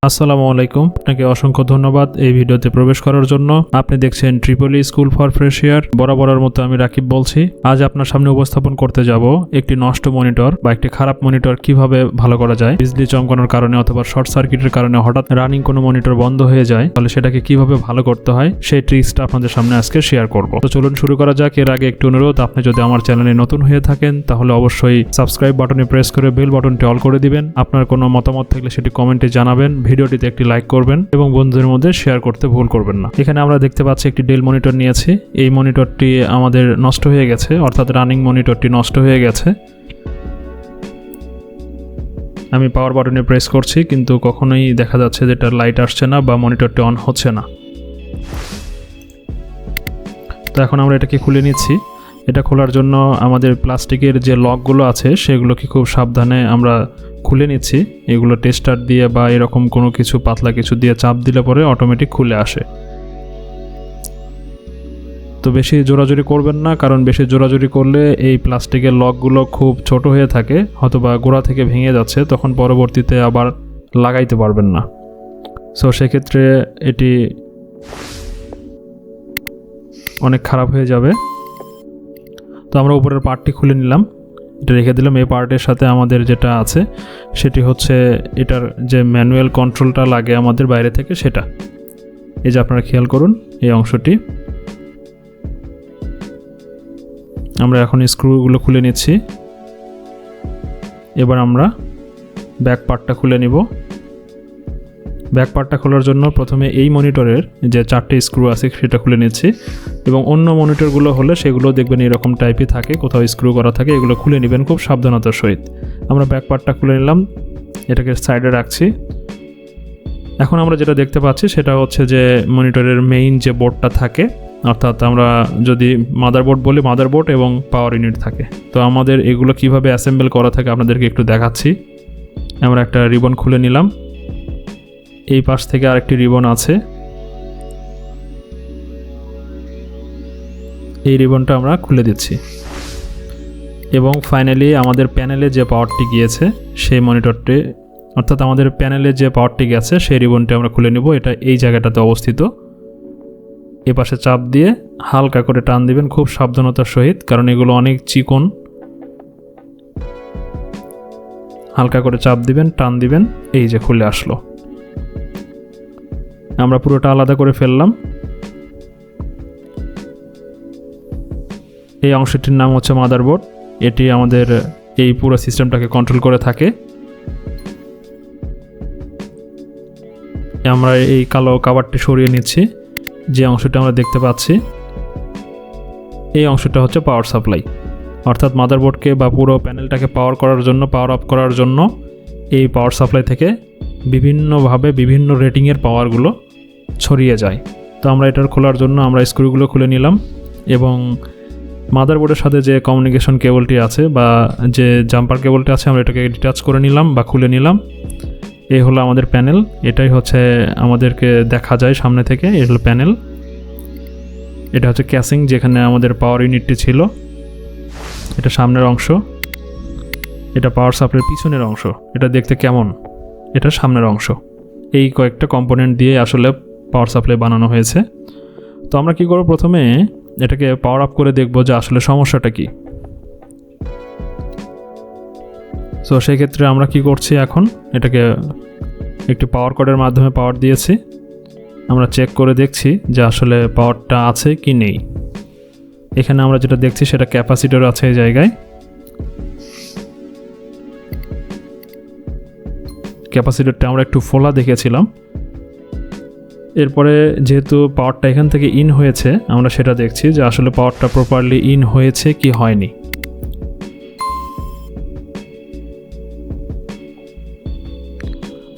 আসসালামু আলাইকুম, আপনাকে অসংখ্য ধন্যবাদ এই ভিডিওতে প্রবেশ করার জন্য। আপনি দেখছেন ট্রিপলি স্কুল ফর ফ্রেশিয়ার। বরাবরের মতো আমি রাকিব বলছি। আজ আপনার সামনে উপস্থাপন করতে যাব একটি নষ্ট মনিটর বা একটি খারাপ মনিটর কিভাবে ভালো করা যায়। বিজলি চমকানোর কারণে অথবা শর্ট সার্কিটের কারণে হঠাৎ রানিং কোনো মনিটর বন্ধ হয়ে যায়, তাহলে সেটাকে কিভাবে ভালো করতে হয় সেই ট্রিক্সটা আপনাদের সামনে আজকে শেয়ার করব। তো চলুন শুরু করা যাক। এর আগে একটু অনুরোধ, আপনি যদি আমার চ্যানেলে নতুন হয়ে থাকেন তাহলে অবশ্যই সাবস্ক্রাইব বাটনে প্রেস করে বেল বাটনটি অল করে দিবেন। আপনার কোনো মতামত থাকলে সেটি কমেন্টে জানাবেন, ভিডিওটিতে একটি লাইক করবেন এবং বন্ধুদের মধ্যে শেয়ার করতে ভুল করবেন না। এখানে আমরা দেখতে পাচ্ছি একটি ডেল মনিটর নিয়েছি। এই মনিটরটি আমাদের নষ্ট হয়ে গেছে, অর্থাৎ রানিং মনিটরটি নষ্ট হয়ে গেছে। আমি পাওয়ার বাটনে প্রেস করছি কিন্তু কখনোই দেখা যাচ্ছে যে এটার লাইট আসছে না বা মনিটরটি অন হচ্ছে না। তো এখন আমরা এটাকে খুলে নিচ্ছি। এটা খোলার জন্য আমাদের প্লাস্টিকের যে লকগুলো আছে সেগুলোকে খুব সাবধানে আমরা খুলে নিচ্ছি। এগুলো টেস্টার দিয়ে বা এরকম কোনো কিছু পাতলা কিছু দিয়ে চাপ দিলে পরে অটোমেটিক খুলে আসে। তো বেশি জোরাজুরি করবেন না, কারণ বেশি জোরাজুরি করলে এই প্লাস্টিকের লকগুলো খুব ছোট হয়ে থাকে, হয়তোবা গোড়া থেকে ভেঙে যাচ্ছে, তখন পরবর্তীতে আবার লাগাইতে পারবেন না। সো সেক্ষেত্রে এটি অনেক খারাপ হয়ে যাবে। তো আমরা উপরের পার্টটি খুলে নিলাম, এটা রেখে দিলাম। এই পার্টের সাথে আমাদের যেটা আছে সেটি হচ্ছে এটার যে ম্যানুয়াল কন্ট্রোলটা লাগে আমাদের বাইরে থেকে, সেটা এই যে আপনারা খেয়াল করুন এই অংশটি। আমরা এখন স্ক্রুগুলো খুলে নিচ্ছি। এবার আমরা ব্যাক পার্টটা খুলে নিব। ব্যাক পার্টটা খোলার জন্য প্রথমে এই মনিটরের যে 4টে স্ক্রু আছে সেটা খুলে নিচ্ছি, এবং অন্য মনিটরগুলো হলে সেগুলো দেখবেন এরকম টাইপই থাকে, কোথাও স্ক্রু করা থাকে, এগুলো খুলে নেবেন খুব সাবধানতার সহিত। আমরা ব্যাক পার্টটা খুলে নিলাম, এটাকে সাইডে রাখছি। এখন আমরা যেটা দেখতে পাচ্ছি সেটা হচ্ছে যে মনিটরের মেইন যে বোর্ডটা থাকে, অর্থাৎ আমরা যদি মাদারবোর্ড বলি, মাদারবোর্ড এবং পাওয়ার ইউনিট থাকে। তো আমাদের এগুলো কিভাবে অ্যাসেম্বল করা থাকে আপনাদেরকে একটু দেখাচ্ছি। আমরা একটা রিবন খুলে নিলাম, এই পাশ থেকে আরেকটি রিবন আছে, এই রিবনটা আমরা খুলে দিচ্ছি। এবং ফাইনালি আমাদের প্যানেলে যে পাওয়ারটি গিয়েছে সেই মনিটরটি, অর্থাৎ আমাদের প্যানেলে যে পাওয়ারটি গেছে সেই রিবনটি আমরা খুলে নেব। এটা এই জায়গাটাতে অবস্থিত। এ পাশে চাপ দিয়ে হালকা করে টান দিবেন খুব সাবধানতার সহিত, কারণ এগুলো অনেক চিকন। হালকা করে চাপ দিবেন, টান দিবেন, এই যে খুলে আসলো। আমরা পুরোটা আলাদা করে ফেললাম। এই অংশটির নাম হচ্ছে মাদারবোর্ড। এটি আমাদের এই পুরো সিস্টেমটাকে কন্ট্রোল করে থাকে। আমরা এই কালো কভারটি সরিয়ে নিচ্ছি। যে অংশটা আমরা দেখতে পাচ্ছি এই অংশটা হচ্ছে পাওয়ার সাপ্লাই, অর্থাৎ মাদারবোর্ডকে বা পুরো প্যানেলটাকে পাওয়ার করার জন্য, পাওয়ার আপ করার জন্য এই পাওয়ার সাপ্লাই থেকে বিভিন্নভাবে বিভিন্ন রেটিংয়ের পাওয়ারগুলো ছড়িয়ে যায়। তো আমরা এটার খোলার জন্য আমরা স্ক্রুগুলো খুলে নিলাম, এবং মাদারবোর্ডের সাথে যে কমিউনিকেশন কেবলটি আছে বা যে জাম্পার কেবলটি আছে আমরা এটাকে ডিটাচ করে নিলাম বা খুলে নিলাম। এই হলো আমাদের প্যানেল, এটাই হচ্ছে আমাদেরকে দেখা যায় সামনে থেকে। এই হলো প্যানেল, এটা হচ্ছে ক্যাসিং যেখানে আমাদের পাওয়ার ইউনিটটি ছিল, এটা সামনের অংশ। এটা পাওয়ার সাপ্লাইয়ের পিছনের অংশ, এটা দেখতে কেমন, এটা সামনের অংশ। এই কয়েকটা কম্পোনেন্ট দিয়ে আসলে পাওয়ার সাপ্লাই বানানো হয়েছে। তো আমরা কি করব, প্রথমে এটাকে পাওয়ার আপ করে দেখব যে আসলে সমস্যাটা কি। সো সেই ক্ষেত্রে আমরা কি করছি, এখন এটাকে একটি পাওয়ার কর্ডের মাধ্যমে পাওয়ার দিয়েছি। আমরা চেক করে দেখছি যে আসলে পাওয়ারটা আছে কি নেই। এখানে আমরা যেটা দেখছি সেটা ক্যাপাসিটর আছে এই জায়গায়। ক্যাপাসিটরটা আমরা একটু ফোলা দেখেছিলাম। এরপরে যেহেতু পাওয়ারটা এখান থেকে ইন হয়েছে, আমরা সেটা দেখছি যে আসলে পাওয়ারটা প্রপারলি ইন হয়েছে কি হয়নি।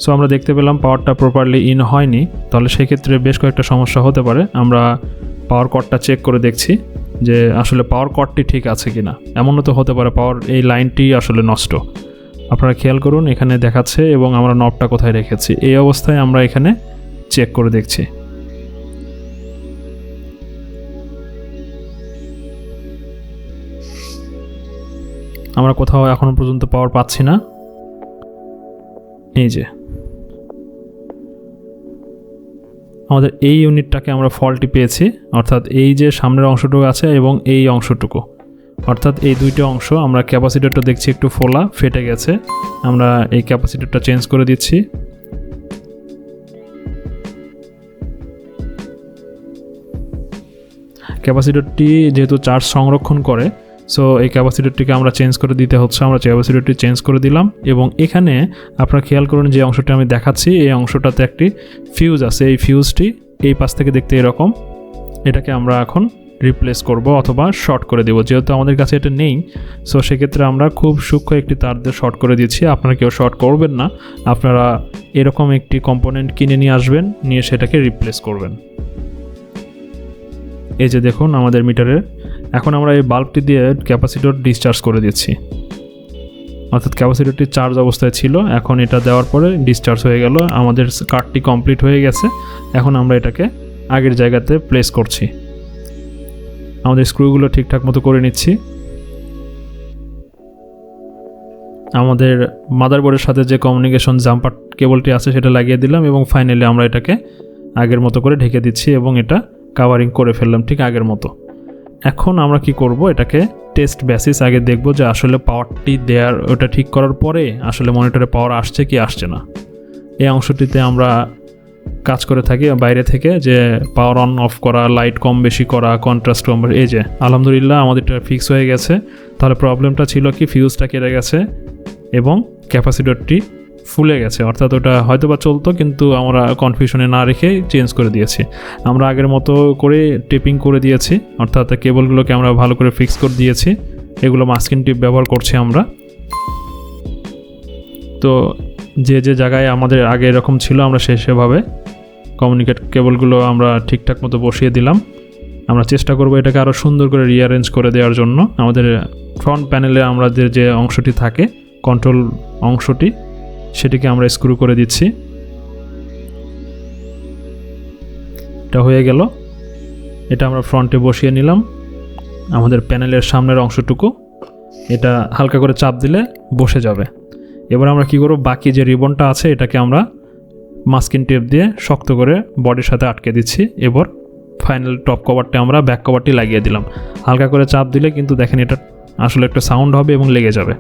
সো আমরা দেখতে পেলাম পাওয়ারটা প্রপারলি ইন হয়নি, তাহলে সেক্ষেত্রে বেশ কয়েকটা সমস্যা হতে পারে। আমরা পাওয়ার কর্ডটা চেক করে দেখছি যে আসলে পাওয়ার কর্ডটি ঠিক আছে কিনা। এমনও তো হতে পারে পাওয়ার এই লাইনটি আসলে নষ্ট। আপনারা খেয়াল করুন এখানে দেখাচ্ছে এবং আমরা নবটা কোথায় রেখেছি, এই অবস্থায় আমরা এখানে চেক করে দেখছি। আমরা কোথাও এখনো পর্যন্ত পাওয়ার পাচ্ছি না। এই যে আমাদের এই ইউনিটটাকে আমরা ফল্টি পেয়েছি, অর্থাৎ এই যে সামনের অংশটুকু আছে এবং এই অংশটুকু, অর্থাৎ এই দুইটা অংশ আমরা ক্যাপাসিটরটা দেখছি একটু ফোলা ফেটে গেছে। আমরা এই ক্যাপাসিটরটা চেঞ্জ করে দিচ্ছি। ক্যাপাসিটরটি যেহেতু চার্জ সংরক্ষণ করে, সো এই ক্যাপাসিটরটিকে আমরা চেঞ্জ করে দিতে হচ্ছে। আমরা ক্যাপাসিটরটি চেঞ্জ করে দিলাম এবং এখানে আপনারা খেয়াল করুন যে অংশটা আমি দেখাচ্ছি, এই অংশটাতে একটি ফিউজ আছে। এই ফিউজটি এই পাশ থেকে দেখতে এরকম, এটাকে আমরা এখন রিপ্লেস করব অথবা শর্ট করে দেব। যেহেতু আমাদের কাছে এটা নেই, সো সেক্ষেত্রে আমরা খুব সূক্ষ্ম একটি তার দিয়ে শর্ট করে দিচ্ছি। আপনারা কেউ শর্ট করবেন না, আপনারা এরকম একটি কম্পোনেন্ট কিনে নিয়ে আসবেন, নিয়ে সেটাকে রিপ্লেস করবেন। এই যে দেখুন আমাদের মিটারে এখন আমরা এই বাল্বটি দিয়ে ক্যাপাসিটর ডিসচার্জ করে দিচ্ছি, অর্থাৎ ক্যাপাসিটরটি চার্জ অবস্থায় ছিল, এখন এটা দেওয়ার পরে ডিসচার্জ হয়ে গেল, আমাদের কাটটি কমপ্লিট হয়ে গেছে। এখন আমরা এটাকে আগের জায়গাতে প্লেস করছি, আমাদের স্ক্রুগুলো ঠিকঠাক মতো করে নিচ্ছি। আমাদের মাদারবোর্ডের সাথে যে কমিউনিকেশন জাম্পার কেবলটি আছে সেটা লাগিয়ে দিলাম এবং ফাইনালি আমরা এটাকে আগের মতো করে ঢেকে দিচ্ছি এবং এটা কাভারিং করে ফেললাম ঠিক আগের মতো। এখন আমরা কি করব, এটাকে টেস্ট বেসিস আগে দেখব যে আসলে পাওয়ারটি দেওয়ার ওটা ঠিক করার পরে আসলে মনিটরে পাওয়ার আসছে কি আসছে না। এই অংশটিতে আমরা কাজ করে থাকি বাইরে থেকে, যে পাওয়ার অন অফ করা, লাইট কম বেশি করা, কন্ট্রাস্ট কম। এই যে আলহামদুলিল্লাহ আমাদেরটা ফিক্স হয়ে গেছে। তাহলে প্রবলেমটা ছিল কি, ফিউজটা কেটে গেছে এবং ক্যাপাসিটরটি ফুলে গেছে, অর্থাৎ ওটা হয়তো বা চলতো কিন্তু আমরা কনফিউশনে না রেখে চেঞ্জ করে দিয়েছি। আমরা আগের মতো করে টেপিং করে দিয়েছি, অর্থাৎ কেবলগুলোকে আমরা ভালো করে ফিক্স করে দিয়েছি। এগুলো মাস্কিং টিপ ব্যবহার করছি আমরা। তো যে যে জায়গায় আমাদের আগে এরকম ছিল আমরা সেভাবে কমিউনিকেট কেবলগুলো আমরা ঠিকঠাক মতো বসিয়ে দিলাম। আমরা চেষ্টা করব এটাকে আরও সুন্দর করে রিঅ্যারেঞ্জ করে দেওয়ার জন্য। আমাদের ফ্রন্ট প্যানেলে আমাদের যে অংশটি থাকে, কন্ট্রোল অংশটি, সেটিকে আমরা স্ক্রু করে দিচ্ছি। এটা হয়ে গেল, এটা আমরা ফ্রন্টে বসিয়ে নিলাম। আমাদের প্যানেলের সামনের অংশটুকু এটা হালকা করে চাপ দিলে বসে যাবে। এবার আমরা কি করব, বাকি যে রিবনটা আছে এটাকে আমরা মাস্কিং টেপ দিয়ে শক্ত করে বডির সাথে আটকে দিচ্ছি। এবার ফাইনাল টপ কভারটা আমরা ব্যাক কভারটি লাগিয়ে দিলাম। হালকা করে চাপ দিলে কিন্তু দেখেন এটা আসলে একটা সাউন্ড হবে এবং লেগে যাবে।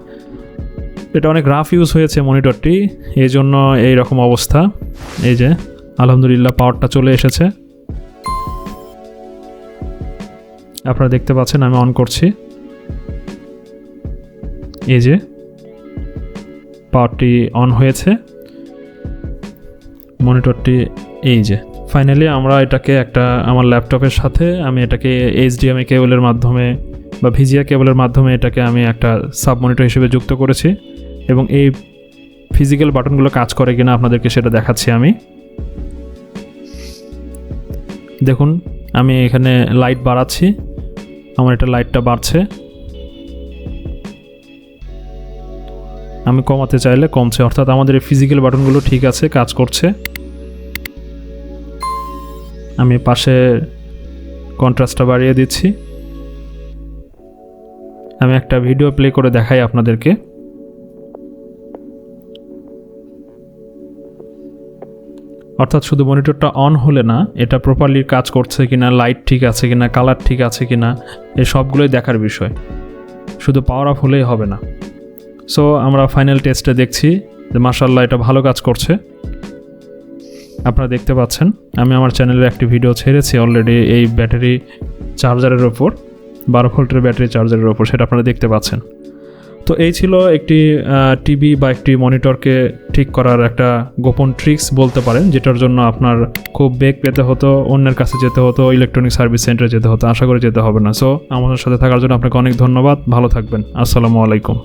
এটা অনেক রাফ ইউজ হয়েছে মনিটরটি, এই জন্য এই রকম অবস্থা। এই যে আলহামদুলিল্লাহ পাওয়ারটা চলে এসেছে, আপনারা দেখতে পাচ্ছেন। আমি অন করছি, এই যে পাওয়ারটি অন হয়েছে মনিটরটি। এই যে ফাইনালি আমরা এটাকে একটা আমার ল্যাপটপের সাথে আমি এটাকে HDMI কেবলের মাধ্যমে বা ভিজিএ কেবলের মাধ্যমে এটাকে আমি একটা সাব মনিটর হিসেবে যুক্ত করেছি এবং এই ফিজিক্যাল বাটনগুলো কাজ করে কিনা আপনাদেরকে সেটা দেখাচ্ছি আমি। দেখুন আমি এখানে লাইট বাড়াচ্ছি, আমার এটা লাইটটা বাড়ছে। আমি কমাতে চাইলে কমছে, অর্থাৎ আমাদের এই ফিজিক্যাল বাটনগুলো ঠিক আছে, কাজ করছে। আমি পাশে কন্ট্রাস্টটা বাড়িয়ে দিচ্ছি। আমি একটা ভিডিও প্লে করে দেখাই আপনাদেরকে। অর্থাৎ শুধু মনিটরটা অন হলে না, এটা প্রপারলি কাজ করছে কিনা, লাইট ঠিক আছে কিনা, কালার ঠিক আছে কিনা, এই সবগুলোই দেখার বিষয়, শুধু পাওয়ার অফ হলেই হবে না। সো আমরা ফাইনাল টেস্টে দেখছি যে মাশাআল্লাহ এটা ভালো কাজ করছে। আপনারা দেখতে পাচ্ছেন আমি আমার চ্যানেলে একটি ভিডিও ছেড়েছি অলরেডি এই ব্যাটারি চার্জারের ওপর, 12 ভোল্টের ব্যাটারি চার্জারের ওপর, সেটা আপনারা দেখতে পাচ্ছেন। তো এই ছিল একটি টিভি বা একটি মনিটরকে ঠিক করার একটা গোপন ট্রিক্স বলতে পারেন, যেটার জন্য আপনার খুব বেগ পেতে হতো, অন্যের কাছে যেতে হতো, ইলেকট্রনিক সার্ভিস সেন্টারে যেতে হতো। আশা করি যেতে হবে না। সো আমাদের সাথে থাকার জন্য আপনাকে অনেক ধন্যবাদ, ভালো থাকবেন। আসসালামু আলাইকুম।